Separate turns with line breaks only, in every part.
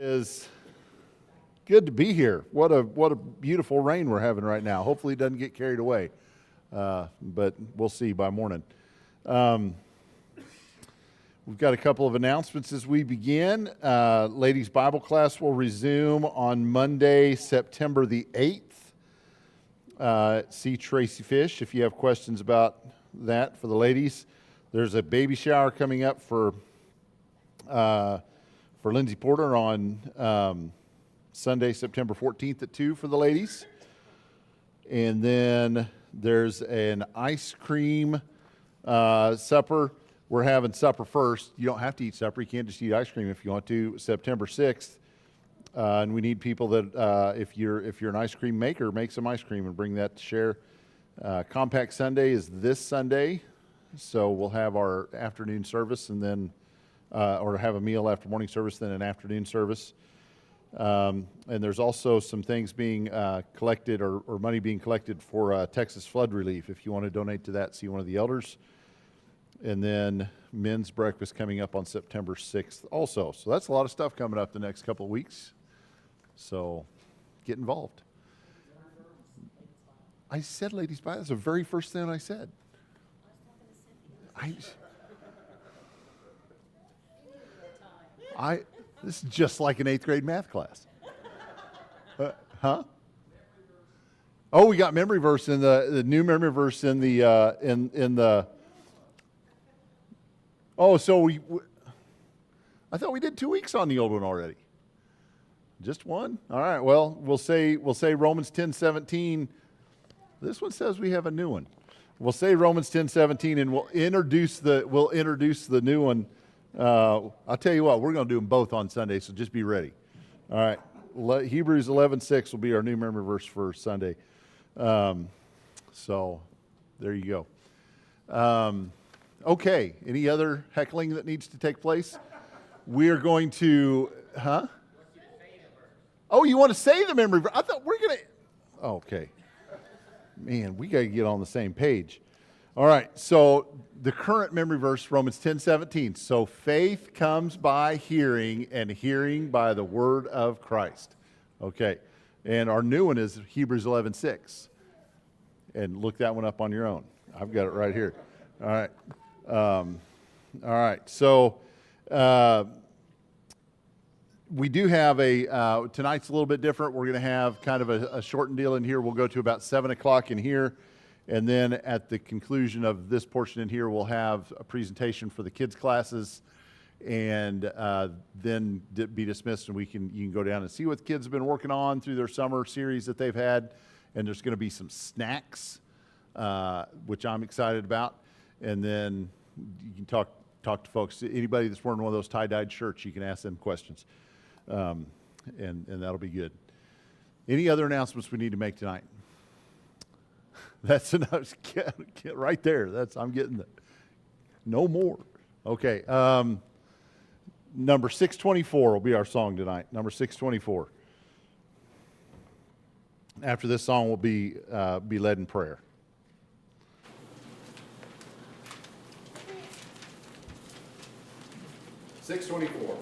Is good to be here. What a beautiful rain we're having right now. Hopefully it doesn't get carried away, but we'll see by morning. We've got a couple of announcements as we begin. Ladies' Bible class will resume on Monday, September the 8th. See Tracy Fish if you have questions about that for the ladies. There's a baby shower coming up for Lindsay Porter on Sunday, September 14th at 2 for the ladies. And then there's an ice cream supper. We're having supper first. You don't have to eat supper. You can't just eat ice cream if you want to. September 6th. And we need people that, if you're an ice cream maker, make some ice cream and bring that to share. Compact Sunday is this Sunday. So we'll have our afternoon service and then or have a meal after morning service, then an afternoon service. And there's also some things being collected or money being collected for Texas flood relief. If you want to donate to that, see one of the elders. And then men's breakfast coming up on September 6th also. So that's a lot of stuff coming up the next couple of weeks. So get involved. I said ladies' Bible. That's the very first thing I said. This is just like an 8th grade math class. Huh? Oh, we got memory verse in the new memory verse in the in the. Oh, so I thought we did 2 weeks on the old one already. Just one? All right. Well, we'll say Romans 10:17. This one says we have a new one. We'll say Romans 10:17, and we'll introduce the new one. I'll tell you what, we're going to do them both on Sunday, so just be ready. All right. Hebrews 11:6 will be our new memory verse for Sunday. So there you go. Okay. Any other heckling that needs to take place? We're going to, huh? Oh, you want to say the memory verse? I thought we're going to. Okay. Man, we got to get on the same page. All right, so the current memory verse, Romans 10:17. So faith comes by hearing, and hearing by the word of Christ. Okay, and our new one is Hebrews 11:6. And look that one up on your own. I've got it right here. All right. All right, so we do have tonight's a little bit different. We're going to have kind of a shortened deal in here. We'll go to about 7 o'clock in here. And then at the conclusion of this portion in here, we'll have a presentation for the kids' classes and then be dismissed. And you can go down and see what the kids have been working on through their summer series that they've had. And there's going to be some snacks, which I'm excited about. And then you can talk to folks. Anybody that's wearing one of those tie-dyed shirts, you can ask them questions. And that'll be good. Any other announcements we need to make tonight? That's enough. Get right there. I'm getting that. No more. Okay. Number 624 will be our song tonight. Number 624. After this song, we'll be led in prayer. $624.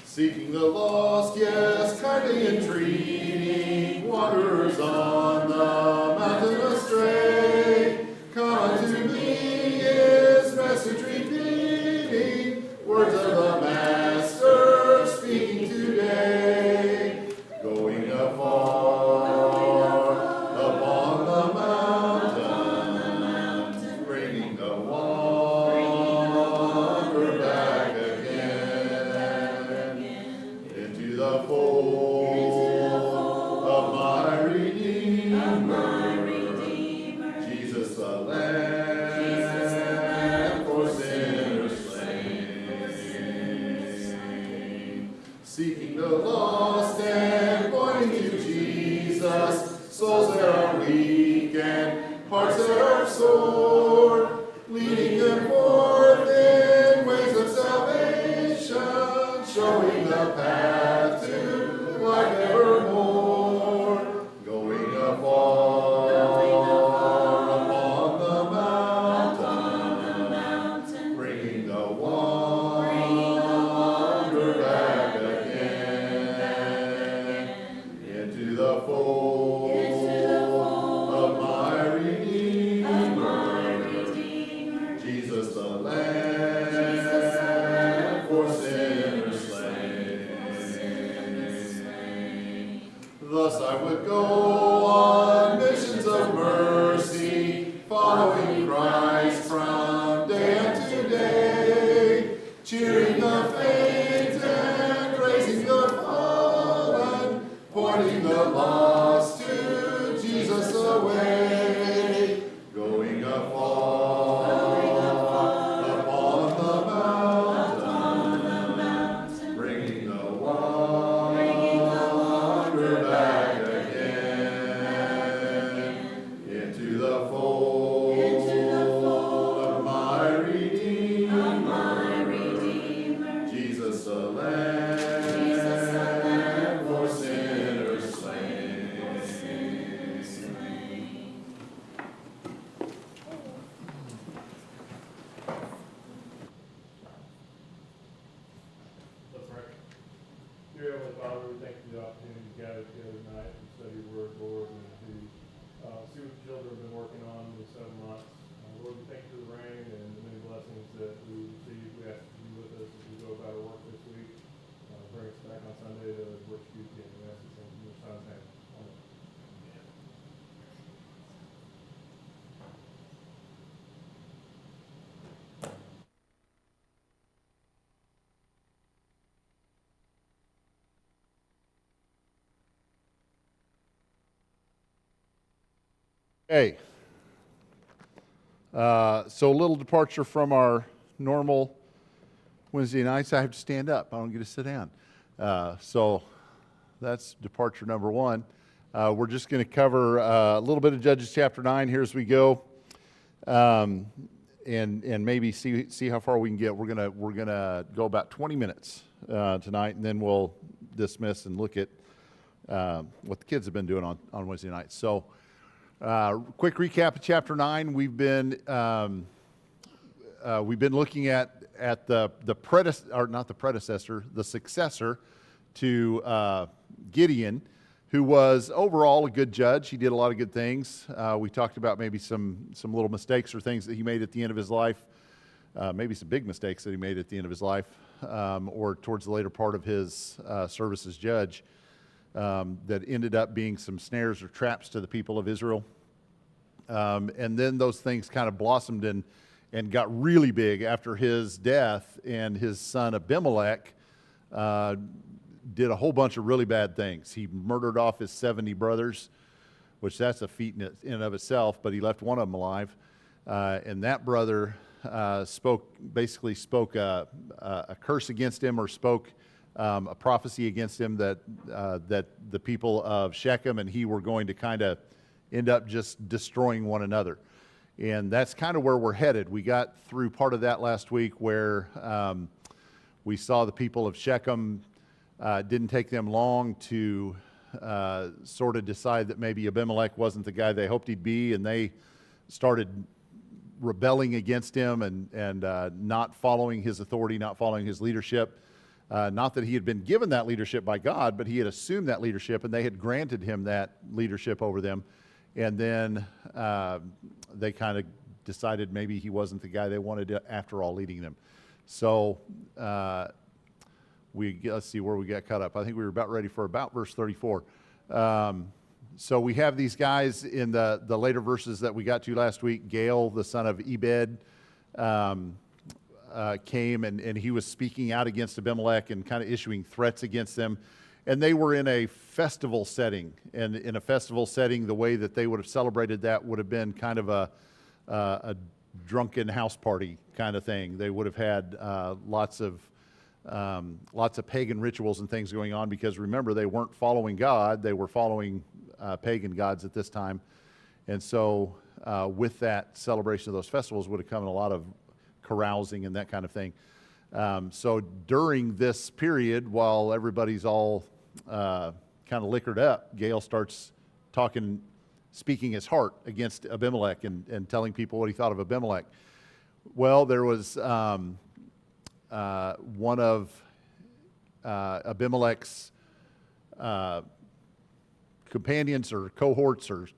Seeking the lost, yes, kindly entreating, wanderers on the mountain astray. Come unto me, his message repeating, words of the Master speaking today. Going afar upon the mountain, bringing the wanderer back again into the fold of my redeemer. Okay. So a little departure from our normal Wednesday nights. I have to stand up. I don't get to sit down. So that's departure number one. We're just going to cover a little bit of Judges chapter 9 here as we go, and maybe see how far we can get. We're gonna go about 20 minutes tonight, and then we'll dismiss and look at what the kids have been doing on Wednesday nights. So, quick recap of chapter 9. We've been looking at the successor to Gideon, who was overall a good judge. He did a lot of good things. We talked about maybe some little mistakes or things that he made at the end of his life, maybe some big mistakes that he made at the end of his life, or towards the later part of his service as judge, that ended up being some snares or traps to the people of Israel. And then those things kind of blossomed and got really big after his death, and his son Abimelech did a whole bunch of really bad things. He murdered off his 70 brothers, which that's a feat in and of itself, but he left one of them alive. And that brother spoke a curse against him, or spoke a prophecy against him that the people of Shechem and he were going to kind of end up just destroying one another. And that's kind of where we're headed. We got through part of that last week where we saw the people of Shechem. Didn't take them long to sort of decide that maybe Abimelech wasn't the guy they hoped he'd be, and they started rebelling against him and not following his authority, not following his leadership. Not that he had been given that leadership by God, but he had assumed that leadership, and they had granted him that leadership over them. And then they kind of decided maybe he wasn't the guy they wanted to, after all, leading them. So let's see where we got caught up. I think we were about ready for about verse 34. So we have these guys in the later verses that we got to last week. Gael, the son of Ebed, came and he was speaking out against Abimelech and kind of issuing threats against them. And they were in a festival setting. And in a festival setting, the way that they would have celebrated that would have been kind of a drunken house party kind of thing. They would have had lots of pagan rituals and things going on, because remember, they weren't following God, they were following pagan gods at this time. And so with that celebration of those festivals would have come a lot of carousing and that kind of thing. So during this period, while everybody's all kind of liquored up, Gael starts speaking his heart against Abimelech and telling people what he thought of Abimelech. Well, there was one of Abimelech's companions or cohorts or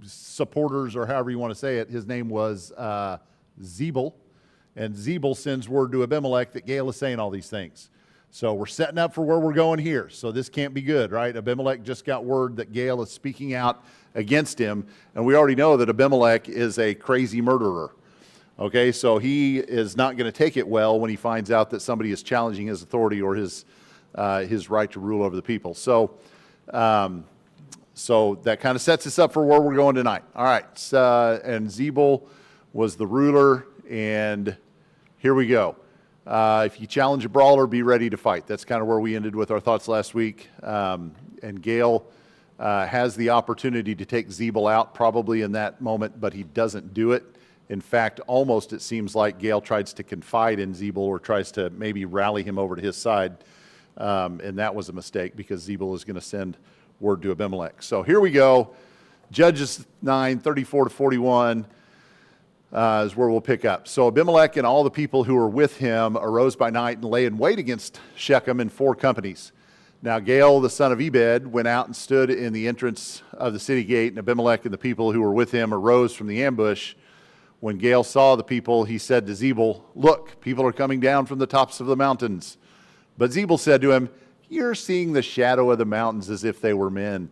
supporters, or however you want to say it. His name was Zebul, and Zebul sends word to Abimelech that Gael is saying all these things. So we're setting up for where we're going here. So this can't be good, right? Abimelech just got word that Gael is speaking out against him, and we already know that Abimelech is a crazy murderer. Okay, so he is not going to take it well when he finds out that somebody is challenging his authority or his right to rule over the people. So that kind of sets us up for where we're going tonight. All right, and Zebul was the ruler, and here we go. If you challenge a brawler, be ready to fight. That's kind of where we ended with our thoughts last week. And Gael has the opportunity to take Zebul out probably in that moment, but he doesn't do it. In fact, almost it seems like Gael tries to confide in Zebul, or tries to maybe rally him over to his side. And that was a mistake, because Zebul is going to send word to Abimelech. So here we go. Judges 9, 34 to 41 is where we'll pick up. So Abimelech and all the people who were with him arose by night and lay in wait against Shechem in 4 companies. Now Gael, the son of Ebed, went out and stood in the entrance of the city gate, and Abimelech and the people who were with him arose from the ambush. When Gael saw the people, he said to Zebul, "Look, people are coming down from the tops of the mountains." But Zebul said to him, "You're seeing the shadow of the mountains as if they were men."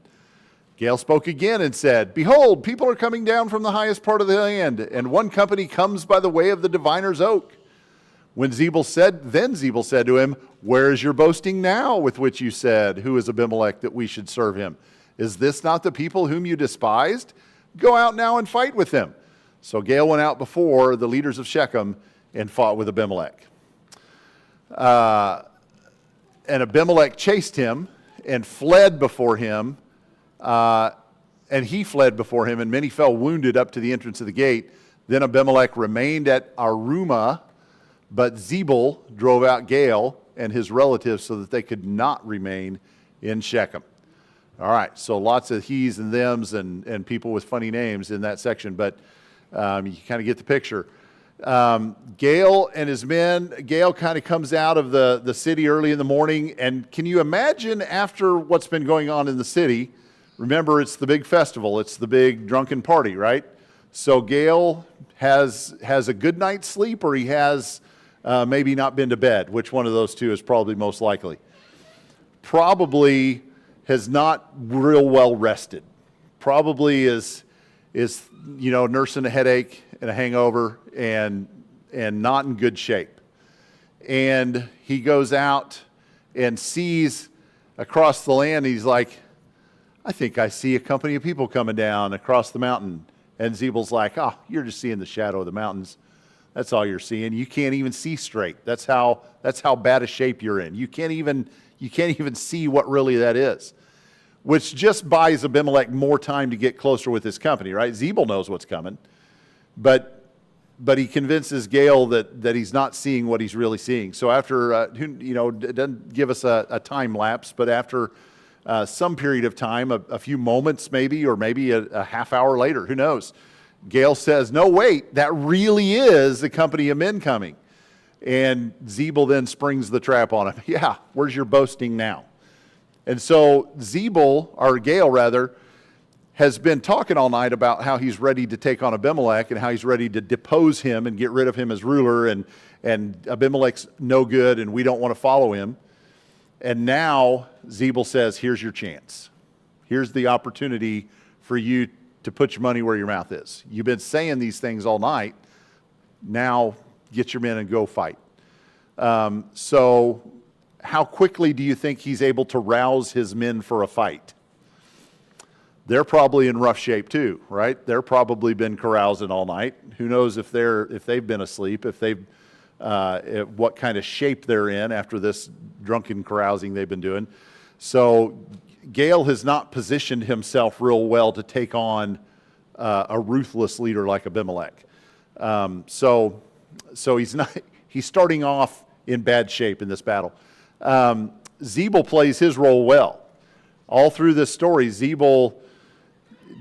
Gael spoke again and said, "Behold, people are coming down from the highest part of the land, and one company comes by the way of the diviner's oak." Then Zebul said to him, "Where is your boasting now with which you said, 'Who is Abimelech that we should serve him?' Is this not the people whom you despised? Go out now and fight with them. So Gaal went out before the leaders of Shechem and fought with Abimelech. And Abimelech chased him and fled before him, and he fled before him, and many fell wounded up to the entrance of the gate. Then Abimelech remained at Arumah, but Zebul drove out Gaal and his relatives so that they could not remain in Shechem. All right, so lots of he's and thems and people with funny names in that section, but you kind of get the picture. Gaal and his men, Gaal kind of comes out of the city early in the morning, and can you imagine after what's been going on in the city? Remember, it's the big festival, it's the big drunken party, right? So Gaal has a good night's sleep, or he has maybe not been to bed. Which one of those two is probably most likely? Probably has not real well rested. Probably is nursing a headache and a hangover and not in good shape. And he goes out and sees across the land, he's like, I think I see a company of people coming down across the mountain. And Zebul's like, you're just seeing the shadow of the mountains. That's all you're seeing. You can't even see straight. That's how bad a shape you're in. You can't even see what really that is. Which just buys Abimelech more time to get closer with his company, right? Zebul knows what's coming. But he convinces Gaal that he's not seeing what he's really seeing. So after, it doesn't give us a time lapse, but after some period of time, a few moments maybe, or maybe a half hour later, who knows, Gaal says, no, wait, that really is a company of men coming. And Zebul then springs the trap on him. Yeah, where's your boasting now? And so Gaal rather, has been talking all night about how he's ready to take on Abimelech and how he's ready to depose him and get rid of him as ruler, and Abimelech's no good and we don't want to follow him. And now Zebul says, here's your chance. Here's the opportunity for you to put your money where your mouth is. You've been saying these things all night. Now get your men and go fight. So how quickly do you think he's able to rouse his men for a fight? They're probably in rough shape too, right? They're probably been carousing all night. Who knows if they've been asleep, what kind of shape they're in after this drunken carousing they've been doing. So Gaal has not positioned himself real well to take on a ruthless leader like Abimelech. So he's starting off in bad shape in this battle. Zebul plays his role well. All through this story, Zebul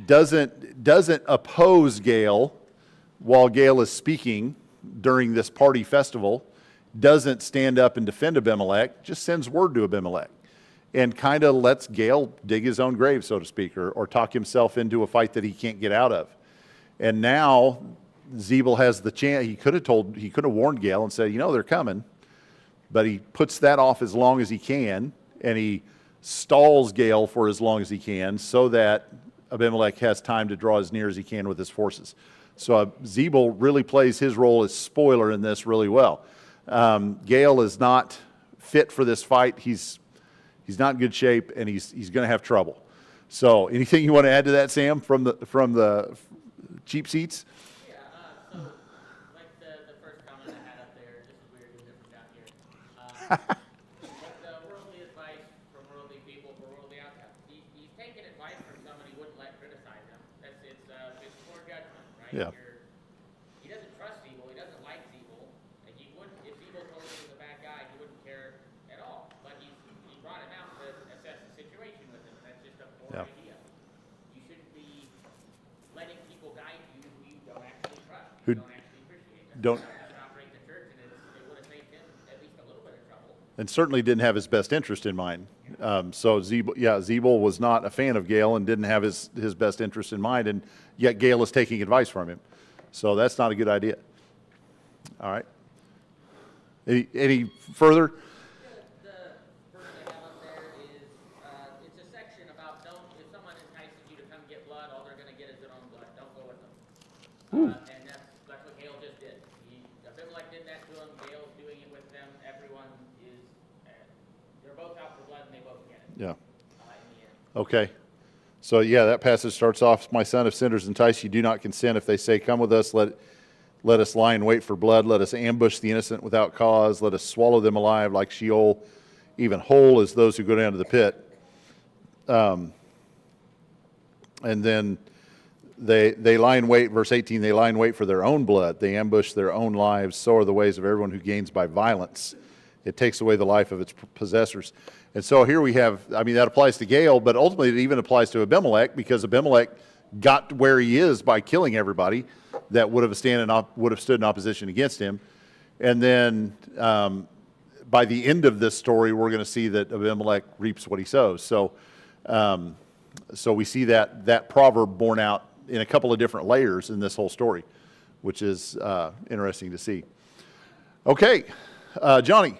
doesn't oppose Gaal while Gaal is speaking during this party festival, doesn't stand up and defend Abimelech, just sends word to Abimelech and kind of lets Gaal dig his own grave, so to speak, or talk himself into a fight that he can't get out of. And now Zebul has the chance. He could have warned Gaal and said, they're coming, but he puts that off as long as he can, and he stalls Gaal for as long as he can so that Abimelech has time to draw as near as he can with his forces. So Zebul really plays his role as spoiler in this really well. Gaal is not fit for this fight. He's not in good shape, and he's going to have trouble. So anything you want to add to that, Sam, from the cheap seats?
Yeah, so like the first comment I had up there, this is weird and different down here. But the worldly advice from worldly people for worldly outcomes. He's taking advice from somebody who wouldn't let criticize him. It's poor judgment, right?
Yeah.
He doesn't trust Zebul. He doesn't like Zebul. And he wouldn't, if Zebul told him he was a bad guy, he wouldn't care at all. But he brought him out to assess the situation with him. That's just a poor idea. You shouldn't be letting people guide you who you don't actually trust, who don't actually appreciate. That's operate the church, and it would have saved him at least a little bit of trouble.
And certainly didn't have his best interest in mind. So Zebul was not a fan of Gaal and didn't have his best interest in mind, and yet Gaal is taking advice from him. So that's not a good idea. All right. Any further?
The verse I have up there is, it's a section about if someone entices you to come get blood, all they're going to get is their own blood. Don't go with them. And that's what Gaal just did. Abimelech did that to him. Gaal's doing it with them. Everyone is, they're both out for blood and they both get it.
Yeah.
In the end.
Okay. So yeah, that passage starts off, my son, if sinners entice you, do not consent. If they say, come with us, let us lie in wait for blood. Let us ambush the innocent without cause. Let us swallow them alive like Sheol, even whole as those who go down to the pit. And then they lie in wait, verse 18, they lie in wait for their own blood. They ambush their own lives. So are the ways of everyone who gains by violence. It takes away the life of its possessors. And so here we have, I mean, that applies to Gael, but ultimately it even applies to Abimelech, because Abimelech got where he is by killing everybody that would have stood in opposition against him. And then by the end of this story, we're going to see that Abimelech reaps what he sows. So we see that proverb borne out in a couple of different layers in this whole story, which is interesting to see. Okay, Johnny.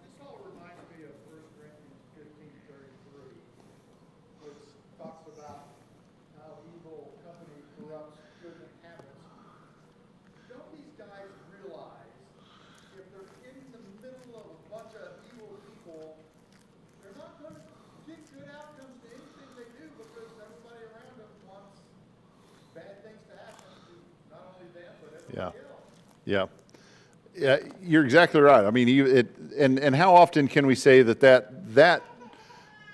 This all reminds me of 1 Corinthians 15:33, which talks about how evil company corrupts good habits. Don't these guys realize if they're in the middle of a bunch of evil people, they're not going to get good outcomes to anything they do, because everybody around them wants bad things to happen to not only them, but everybody else.
Yeah. Yeah, you're exactly right. I mean, and how often can we say that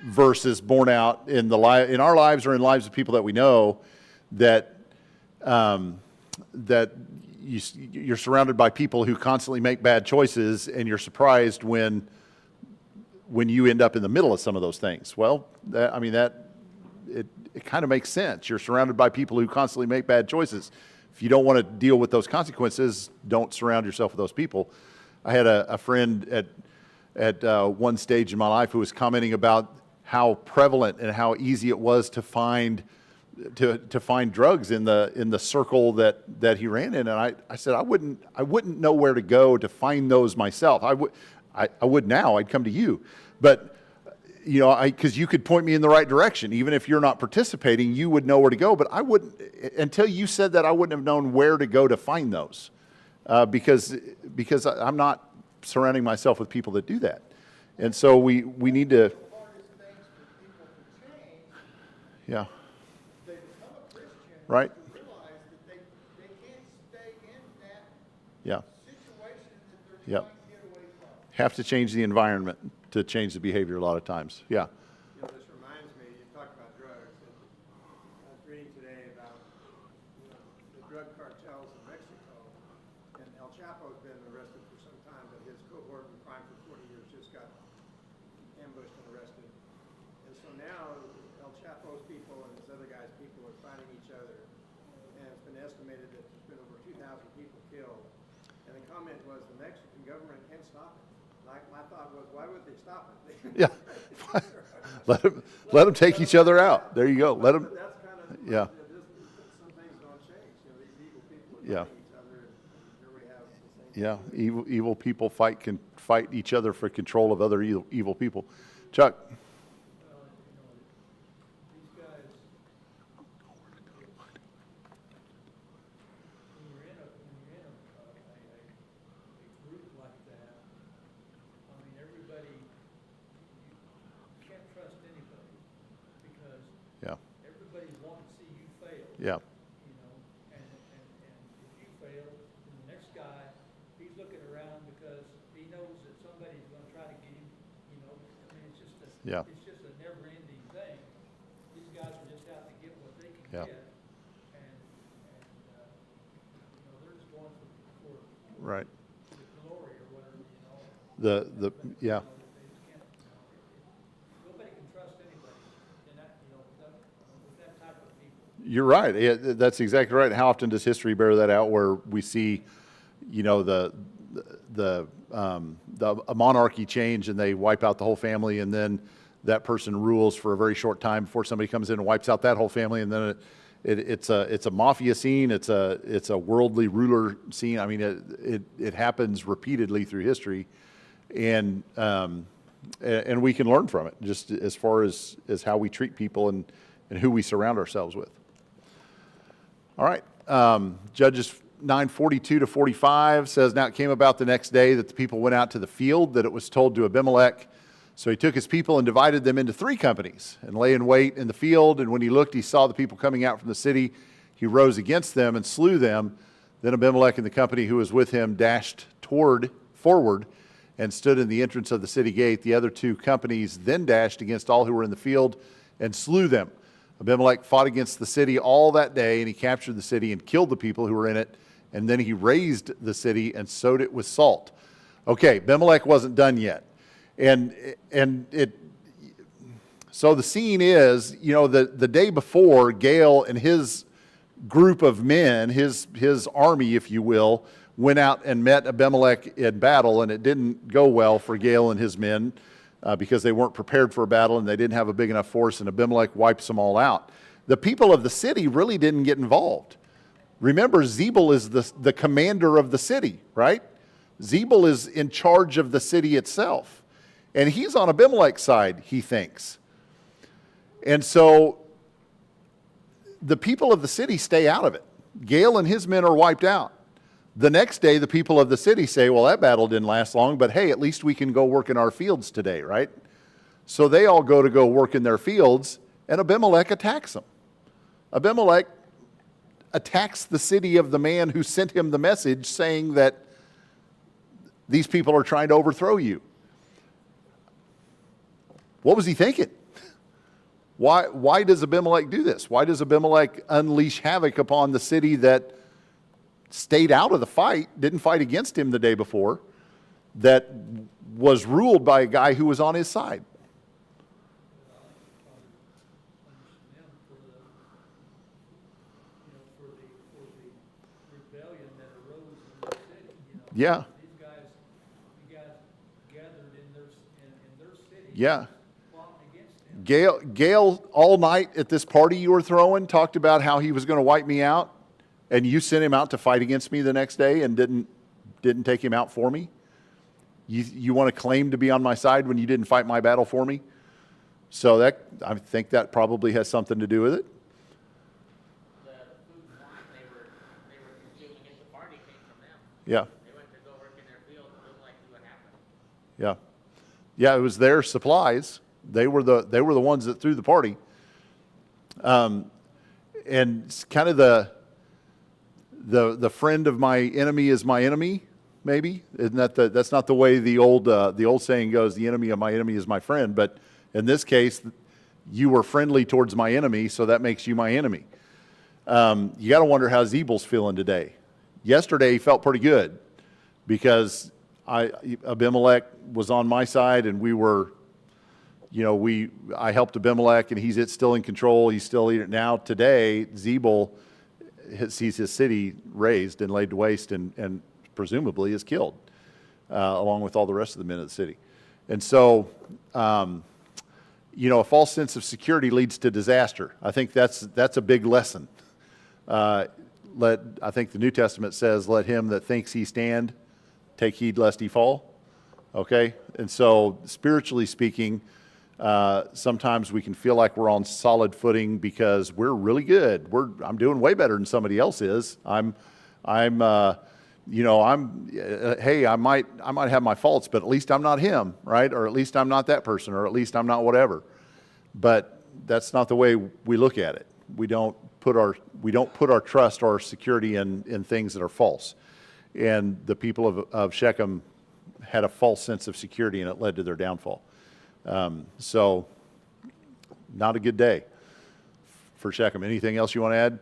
verse is borne out in our lives or in lives of people that we know, that you're surrounded by people who constantly make bad choices, and you're surprised when you end up in the middle of some of those things. Well, it kind of makes sense. You're surrounded by people who constantly make bad choices. If you don't want to deal with those consequences, don't surround yourself with those people. I had a friend at one stage in my life who was commenting about how prevalent and how easy it was to find drugs in the circle that he ran in. And I said I wouldn't know where to go to find those myself. I would now. I'd come to you, but because you could point me in the right direction. Even if you're not participating, you would know where to go. But I wouldn't, until you said that, I wouldn't have known where to go to find those, because I'm not surrounding myself with people that do that. And so we need to.
The hardest things for people to change,
Yeah.
they become a Christian,
Right.
to realize that they can't stay in that
Yeah.
situation that they're
Yep.
trying to get away from.
Have to change the environment to change the behavior a lot of times. Yeah.
This reminds me, you talk about drugs, and I was reading today about the drug cartels in Mexico, and El Chapo's been arrested for some time, but his cohort in crime for 40 years just got ambushed and arrested. And so now El Chapo's people and this other guy's people are fighting each other, and it's been estimated that there's been over 2,000 people killed. And the comment was, the Mexican government can't stop it. My thought was, why would they stop it?
Yeah. let them take each other out. There you go. Let them.
That's kind of,
Yeah.
some things don't change. These evil people are
Yeah.
fighting each other, and here we have the same.
Yeah. Evil people can fight each other for control of other evil people. Chuck.
These guys, when you're in a group like that, I mean, everybody, you can't trust anybody, because
Yeah.
everybody wants to see you fail.
Yeah.
And if you fail, then the next guy, he's looking around because he knows that somebody's gonna try to get him, I mean, it's just
Yeah.
it's just a never-ending thing. These guys are just out to get what they can
Yeah.
get, and they're just going for
Right.
the glory or whatever,
The yeah.
They just can't, nobody can trust anybody, and with that type of people.
You're right. That's exactly right. How often does history bear that out, where we see, a monarchy change and they wipe out the whole family, and then that person rules for a very short time before somebody comes in and wipes out that whole family, and then it's a mafia scene. It's a worldly ruler scene. I mean, it happens repeatedly through history, and we can learn from it, just as far as how we treat people and who we surround ourselves with. All right, Judges 9:42-45 says, now it came about the next day that the people went out to the field, that it was told to Abimelech, So he took his people and divided them into 3 companies and lay in wait in the field. And when he looked, he saw the people coming out from the city. He rose against them and slew them. Then Abimelech and the company who was with him dashed forward and stood in the entrance of the city gate. The other 2 companies then dashed against all who were in the field and slew them. Abimelech fought against the city all that day, and he captured the city and killed the people who were in it. And then he razed the city and sowed it with salt. Okay, Abimelech wasn't done yet. So the scene is, the day before, Gael and his group of men, his army, if you will, went out and met Abimelech in battle, and it didn't go well for Gael and his men because they weren't prepared for a battle and they didn't have a big enough force, and Abimelech wipes them all out. The people of the city really didn't get involved. Remember, Zebul is the commander of the city, right? Zebul is in charge of the city itself. And he's on Abimelech's side, he thinks. And so the people of the city stay out of it. Gael and his men are wiped out. The next day, the people of the city say, well, that battle didn't last long, but hey, at least we can go work in our fields today, right? So they all go work in their fields, and Abimelech attacks them. Abimelech attacks the city of the man who sent him the message saying that these people are trying to overthrow you. What was he thinking? Why does Abimelech do this? Why does Abimelech unleash havoc upon the city that stayed out of the fight, didn't fight against him the day before, that was ruled by a guy who was on his side? Yeah.
You guys gathered in their city.
Yeah.
Plotting against him.
Gael all night at this party you were throwing talked about how he was going to wipe me out, and you sent him out to fight against me the next day and didn't take him out for me. You want to claim to be on my side when you didn't fight my battle for me? So I think that probably has something to do with it.
The food and wine they were consuming at the party came from them.
Yeah.
They went to go work in their field and didn't like see what happened.
Yeah. Yeah, it was their supplies. They were the ones that threw the party. And it's kind of the friend of my enemy is my enemy, maybe. Isn't that that's not the way the old saying goes, the enemy of my enemy is my friend, but in this case, you were friendly towards my enemy, so that makes you my enemy. You got to wonder how Zebul's feeling today. Yesterday, he felt pretty good because Abimelech was on my side, and we were, I helped Abimelech, and he's still in control. He's still eating. Now today, Zebul sees his city razed and laid to waste, and presumably is killed, along with all the rest of the men of the city. And so, a false sense of security leads to disaster. I think that's a big lesson. I think the New Testament says, let him that thinks he stand take heed lest he fall. Okay? And so, spiritually speaking, sometimes we can feel like we're on solid footing because we're really good. I'm doing way better than somebody else is. Hey, I might have my faults, but at least I'm not him, right? Or at least I'm not that person, or at least I'm not whatever. But that's not the way we look at it. We don't put our trust or our security in things that are false. And the people of Shechem had a false sense of security, and it led to their downfall. So, not a good day for Shechem. Anything else you want to add?
In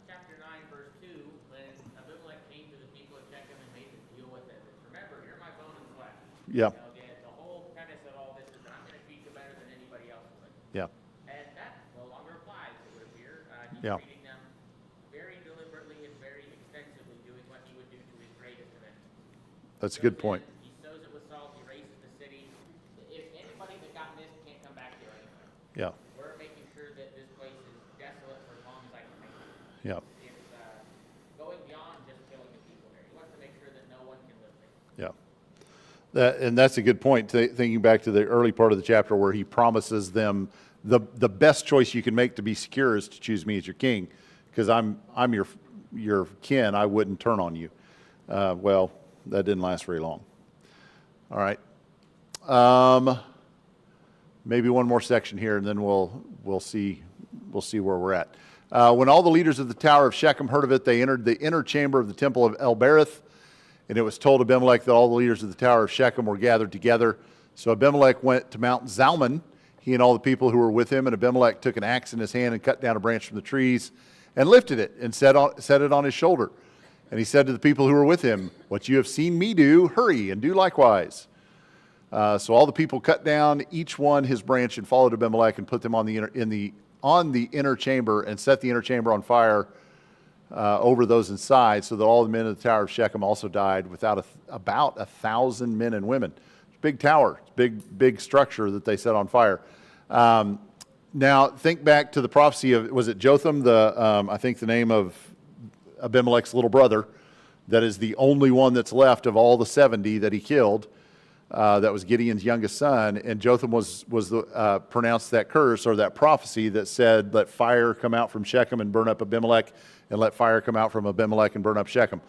chapter 9, verse 2, when Abimelech came to the people of Shechem and made them deal with it, remember, you're my bone and flesh.
Yeah.
The whole premise of all this is that I'm going to treat you better than anybody else would.
Yeah.
And that no longer applies, it would appear. He's
Yeah.
treating them very deliberately and very extensively, doing what he would do to his greatest of enemies.
That's a good point.
He sows it with salt, he raises the city. If anybody that got missed can't come back here anymore.
Yeah.
We're making sure that this place is desolate for as long as I can make it.
Yeah.
It's going beyond just killing the people there. He wants to make sure that no one can live there.
Yeah. And that's a good point, thinking back to the early part of the chapter where he promises them the best choice you can make to be secure is to choose me as your king, because I'm your kin. I wouldn't turn on you. Well, that didn't last very long. All right. Maybe one more section here, and then we'll see where we're at. When all the leaders of the tower of Shechem heard of it, they entered the inner chamber of the temple of El-Berith, and it was told Abimelech that all the leaders of the tower of Shechem were gathered together. So Abimelech went to Mount Zalmon, he and all the people who were with him, and Abimelech took an axe in his hand and cut down a branch from the trees and lifted it and set it on his shoulder. And he said to the people who were with him, "What you have seen me do, hurry and do likewise." So all the people cut down each one his branch and followed Abimelech and put them on the inner chamber and set the inner chamber on fire over those inside, so that all the men of the tower of Shechem also died, without about 1,000 men and women. It's a big tower, it's big structure that they set on fire. Now think back to the prophecy of, was it Jotham, I think the name of Abimelech's little brother, that is the only one that's left of all the 70 that he killed. That was Gideon's youngest son, and Jotham pronounced that curse, or that prophecy that said, "Let fire come out from Shechem and burn up Abimelech, and let fire come out from Abimelech and burn up Shechem."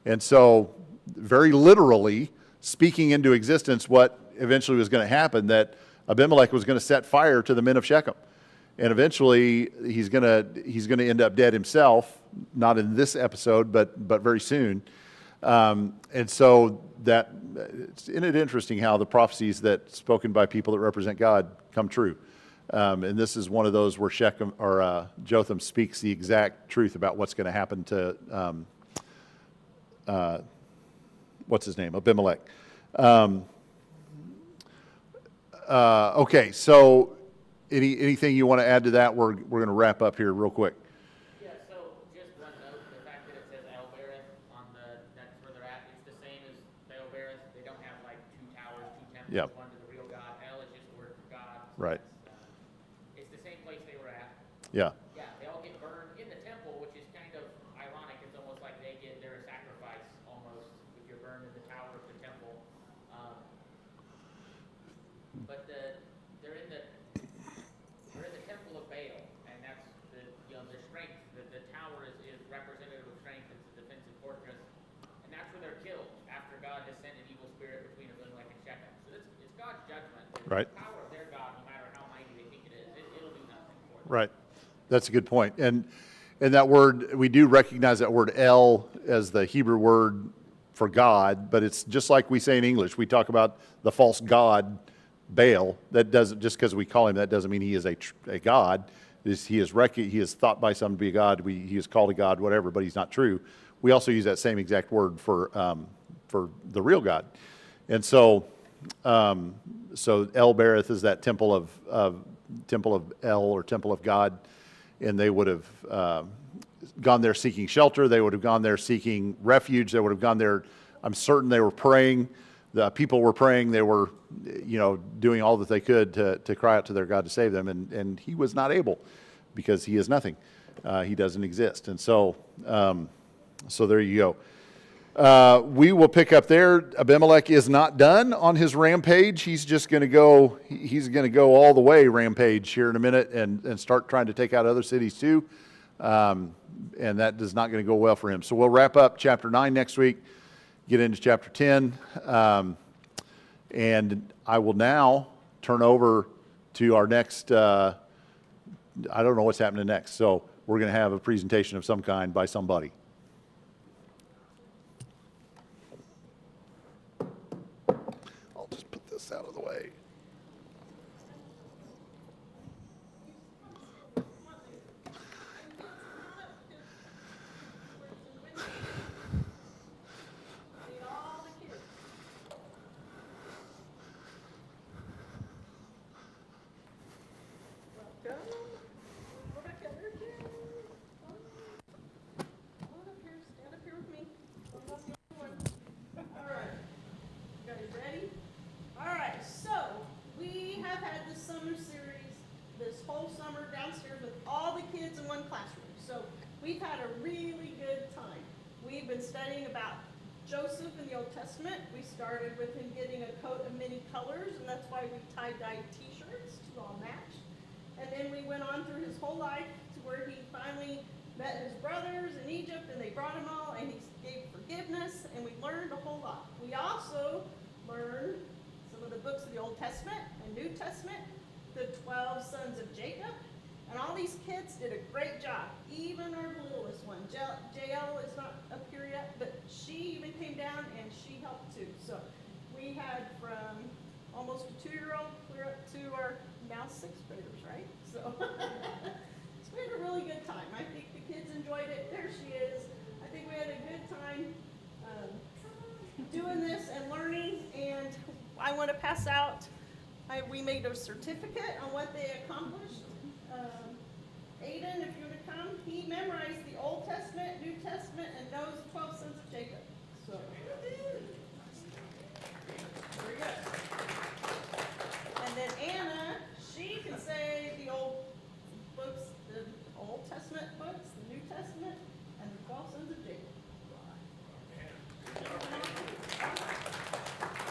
And so, very literally, speaking into existence what eventually was going to happen, that Abimelech was going to set fire to the men of Shechem. And eventually, he's going to end up dead himself, not in this episode, but very soon. And so isn't it interesting how the prophecies that spoken by people that represent God come true? And this is one of those where Jotham speaks the exact truth about what's going to happen to what's his name, Abimelech. Okay, so anything you want to add to that? We're going to wrap up here real quick.
Yeah, so just one note, the fact that it says El-Berith that's where they're at, it's the same as El-Berith. They don't have like two towers, two temples,
Yep.
one to the real God. El is just the word for God. So
Right.
it's the same place they were at.
Yeah.
Yeah, they all get burned in the temple, which is kind of ironic. It's almost like they get their sacrifice almost if you're burned in the tower of the temple. But they're in the temple of Baal, and that's the strength. The tower is representative of strength. It's a defensive fortress, and that's where they're killed after God has sent an evil spirit between Abimelech and Shechem. So it's God's judgment.
Right.
The power of their God, no matter how mighty they think it is, it'll do nothing for them.
Right. That's a good point. And that word, we do recognize that word El as the Hebrew word for God, but it's just like we say in English. We talk about the false god Baal. That doesn't, just because we call him, that doesn't mean he is a god. He is thought by some to be a god. He is called a god, whatever, but he's not true. We also use that same exact word for the real God. And so El-Berith is that temple of El, or temple of God, and they would have gone there seeking shelter. They would have gone there seeking refuge. They would have gone there. I'm certain they were praying. The people were praying. They were, doing all that they could to cry out to their God to save them, and he was not able, because he is nothing. He doesn't exist. And so there you go. We will pick up there. Abimelech is not done on his rampage. He's just going to go. He's going to go all the way rampage here in a minute and start trying to take out other cities too. And that is not going to go well for him. So we'll wrap up chapter 9 next week. Get into chapter 10. And I will now turn over to our next, I don't know what's happening next. So we're going to have a presentation of some kind by somebody. I'll just put this out of the way.
We've had a really good time. We've been studying about Joseph in the Old Testament. We started with him getting a coat of many colors, and that's why we tie-dyed t-shirts to all match. And then we went on through his whole life to where he finally met his brothers in Egypt, and they brought him all, and he gave forgiveness, and we learned a whole lot. We also learned some for the books of the Old Testament and New Testament, the 12 sons of Jacob. And all these kids did a great job, even our littlest one. JL is not up here yet, but she even came down and she helped too. So we had from almost a 2-year-old clear up to our now 6th graders, right? So it's been a really good time. I think the kids enjoyed it. There she is. I think we had a good time doing this and learning, and I want to pass out, we made a certificate on what they accomplished. Aiden, if you were to come, he memorized the Old Testament, New Testament, and knows the 12 sons of Jacob. So, very good. And then Anna, she can say the old books, the Old Testament books, the New Testament, and the 12 sons of Jacob.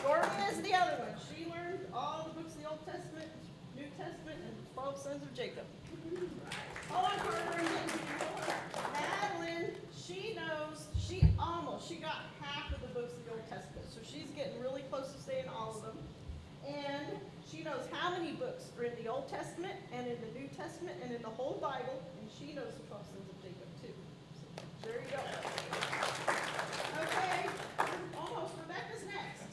Gordon is the other one. She learned all the books of the Old Testament, New Testament, and the 12 sons of Jacob. Hold on, Carter. Madeline, she got half of the books of the Old Testament, so she's getting really close to saying all of them. And she knows how many books are in the Old Testament and in the New Testament and in the whole Bible, and she knows the 12 sons of Jacob too. So, there you go. Okay, almost. Rebecca's next.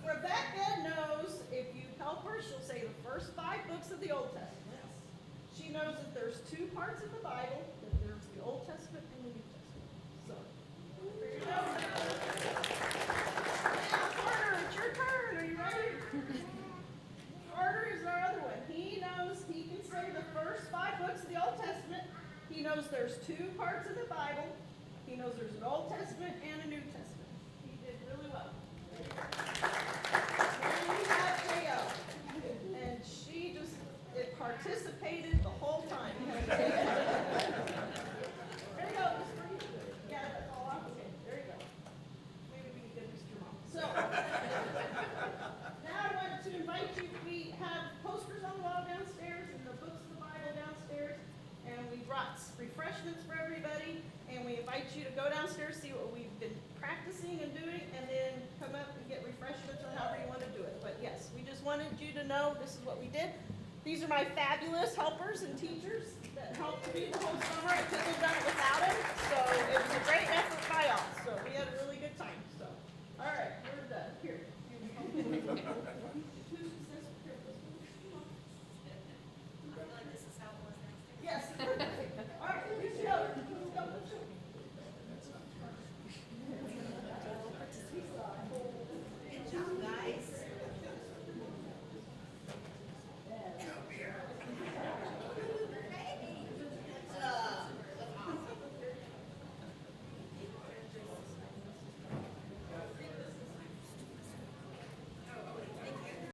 Rebecca knows if you help her, she'll say the first 5 books of the Old Testament. She knows that there's 2 parts of the Bible, that there's the Old Testament and the New Testament. So, there you go. Now, Carter, it's your turn. Are you ready? Carter is our other one. He knows, he can say the first 5 books of the Old Testament. He knows there's 2 parts of the Bible. He knows there's an Old Testament and a New Testament. He did really well. Then we have Theo, and she just participated the whole time. There you go. Yeah, that's all off. Okay, there you go. Maybe we can get Mr. Mom. So now I want to invite you. We have posters on the wall downstairs and the books of the Bible downstairs, and we brought refreshments for everybody. And we invite you to go downstairs, see what we've been practicing and doing, and then come up and get refreshments or however you want to do it. But yes, we just wanted you to know this is what we did. These are my fabulous helpers and teachers that helped me the whole summer. I couldn't have done it without them. So